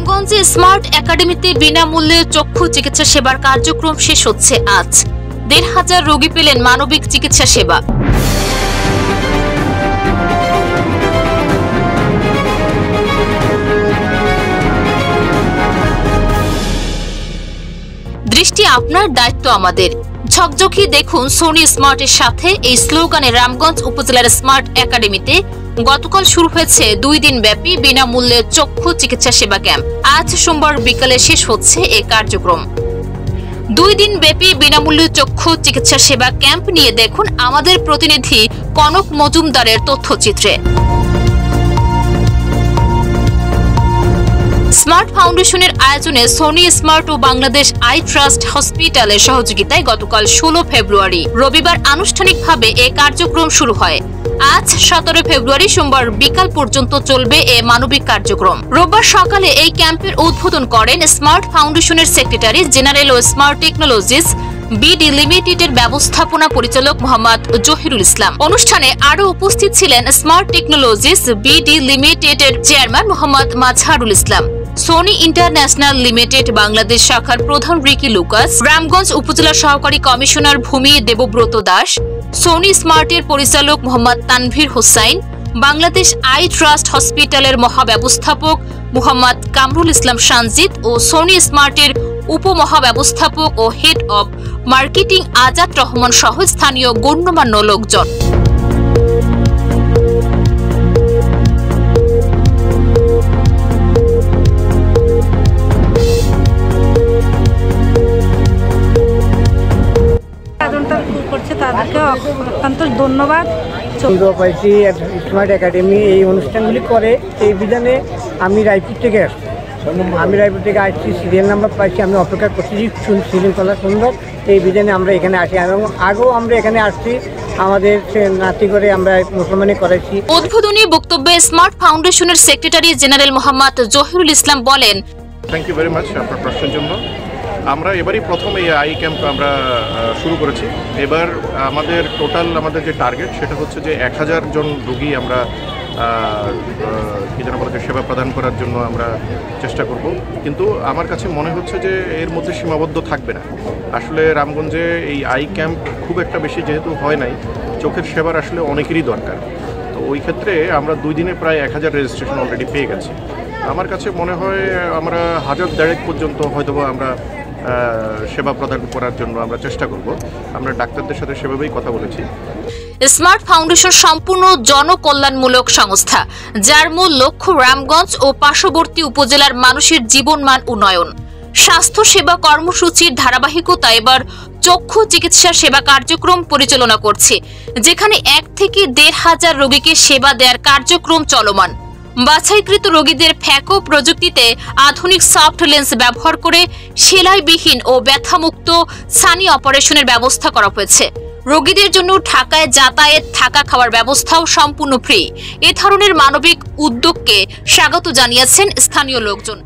রামগঞ্জে smart একাডেমিতে বিনামূল্যে চক্ষু চিকিৎসা সেবার কার্যক্রম শেষ হচ্ছে আজ। ১,৫০০ রোগী পেলেন মানবিক চিকিৎসা সেবা। দৃষ্টি আপনার, দায়িত্ব আমাদের। ঝকঝকি দেখুন সোনি স্মার্টের সাথে এই স্লোগানে রামগঞ্জ উপজেলার স্মার্ট একাডেমিতে গতকাল শুরু হয়েছে 2 দিন ব্যাপী বিনামূল্যে চক্ষু চিকিৎসা সেবা ক্যাম্প। আজ সোমবার বিকালে শেষ হচ্ছে এই কার্যক্রম। 2 দিন ব্যাপী বিনামূল্যে চক্ষু চিকিৎসা সেবা ক্যাম্প নিয়ে দেখুন আমাদের প্রতিনিধি কনক মজুমদারের তথ্যচিত্রে। স্মার্ট ফাউন্ডেশনের আয়োজনে সোনি স্মার্ট ও বাংলাদেশ আই ট্রাস্ট হসপিটালের সহযোগিতায় গতকাল 16 ফেব্রুয়ারি রবিবার আনুষ্ঠানিকভাবে এই কার্যক্রম শুরু হয়। আজ 17 ফেব্রুয়ারি সোমবার বিকাল পর্যন্ত চলবে এ মানবিক কার্যক্রম। রোববার সকালে এই ক্যাম্পের উদ্বোধন করেন স্মার্ট ফাউন্ডেশনের সেক্রেটারি জেনারেল ও স্মার্ট টেকনোলজিস বিডি লিমিটেডের ব্যবস্থাপনা পরিচালক মোহাম্মদ জহিরুল ইসলাম। অনুষ্ঠানে আরো উপস্থিত ছিলেন স্মার্ট টেকনোলজিস বিডি লিমিটেডের chairman Mohammad Mazharul Islam, Sony international limited Bangladesh শাখার প্রধান রিকি লুকাস, রামগঞ্জ উপজেলা সহকারী কমিশনার ভূমি দেবব্রত দাস, সোনি স্মার্টের পরিচালক মোহাম্মদ তানভীর হোসাইন, বাংলাদেশ আই ট্রাস্ট হসপিটালের মহাব্যবস্থাপক মোহাম্মদ কামরুল ইসলাম সানজিদ ও সোনি স্মার্টের উপমহাব্যবস্থাপক ও head of marketing Azad Rahman সহ স্থানীয় গণ্যমান্য লোকজন। তাদেরকে অত্যন্ত ধন্যবাদ পাইছি। স্মার্ট একাডেমি এই অনুষ্ঠানগুলি করে, এই বিধানে আমি রায়পুর থেকে আসছি। আসছি, সিরিয়াল নাম্বার পাইছি, আমি অপেক্ষা করছি শৃঙ্খলা সুন্দর। এই বিধানে আমরা এখানে আসি এবং আগেও আমরা এখানে আসছি, আমাদের নাতি করে আমরা মুসলমানি করাইছি। উদ্বোধনী বক্তব্যে স্মার্ট ফাউন্ডেশনের সেক্রেটারি জেনারেল মোহাম্মদ জহিরুল ইসলাম বলেন, থ্যাংক ইউ ভেরি মাচ আপনার প্রশ্নের জন্য। আমরা এবারই প্রথম এই আই ক্যাম্প আমরা শুরু করেছি। এবার আমাদের যে টার্গেট সেটা হচ্ছে যে 1000 জন রোগী আমরা কি যেন বলে সেবা প্রদান করার জন্য আমরা চেষ্টা করব। কিন্তু আমার কাছে মনে হচ্ছে যে এর মধ্যে সীমাবদ্ধ থাকবে না। আসলে রামগঞ্জে এই আই ক্যাম্প খুব একটা বেশি যেহেতু হয় নাই, চোখের সেবার আসলে অনেকেরই দরকার। তো ওই ক্ষেত্রে আমরা 2 দিনে প্রায় 1000 রেজিস্ট্রেশন অলরেডি পেয়ে গেছি। আমার কাছে মনে হয় আমরা 1000 পর্যন্ত হয়তো আমরা সেবা প্রদান করার জন্য আমরা চেষ্টা করব। আমরা ডাক্তারদের সাথে সেভাবেই কথা বলেছি। স্মার্ট ফাউন্ডেশন সম্পূর্ণ জনকল্যাণমূলক সংস্থা, যার মূল লক্ষ্য রামগঞ্জ ও পার্শ্ববর্তী উপজেলার মানুষের জীবনমান উন্নয়ন। স্বাস্থ্য সেবা কর্মসূচির ধারাবাহিকতা এবার চক্ষু চিকিৎসা সেবা কার্যক্রম পরিচালনা করছে, যেখানে 1 থেকে 1,500 রোগীকে সেবা দেওয়ার কার্যক্রম চলমান। বাছাইকৃত রোগীদের ফ্যাকো প্রযুক্তিতে আধুনিক সফট লেন্স ব্যবহার করে সেলাইবিহীন ও ব্যথামুক্ত সানি অপারেশনের ব্যবস্থা করা হয়েছে। রোগীদের জন্য ঢাকায় যাতায়াত, থাকা, খাওয়ার ব্যবস্থাও সম্পূর্ণ ফ্রি। এ ধরনের মানবিক উদ্যোগকে স্বাগত জানিয়েছেন স্থানীয় লোকজন।